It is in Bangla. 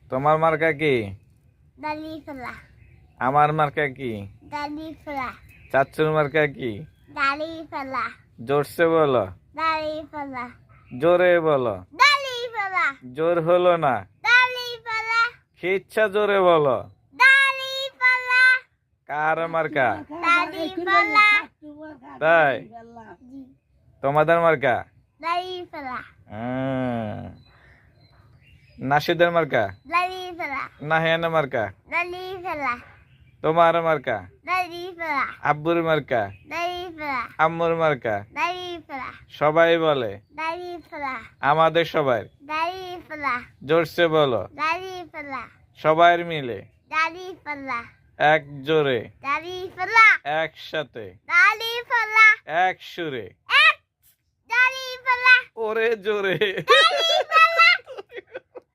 তোমার মার্কা কি? দাড়ি ফেলা। আমার মার্কা কি? দাড়ি ফেলা। চাচুর মার্কা কি? দাড়ি ফেলা। জোরসে বলো। দাড়ি ফেলা। জোরে বলো। দাড়ি ফেলা। জোর হলো না। দাড়ি ফেলা। কি ইচ্ছা জোরে বলো। দাড়ি ফেলা। কার মার্কা? দাড়ি ফেলা। তাই জি। তোমাদের মার্কা? দাড়ি ফেলা। নাসিদের মার্কা? দাড়ি ফেলা। নাহিয়ানের মার্কা? দাড়ি ফেলা। তোমার মার্কা? দাড়ি ফেলা। আব্বুর মার্কা? দাড়ি ফেলা। আম্মুর মার্কা? দাড়ি ফেলা। সবাই বলে। দাড়ি ফেলা। আমাদের সবার। দাড়ি ফেলা। জোরসে বলো। দাড়ি ফেলা। সবাই মিলে দাড়ি ফেলা। এক জোরে দাড়ি ফেলা। একসাথে দাড়ি ফেলা। এক সুরে এক দাড়ি ফেলা। ওরে জোরে দাড়ি ফেলা।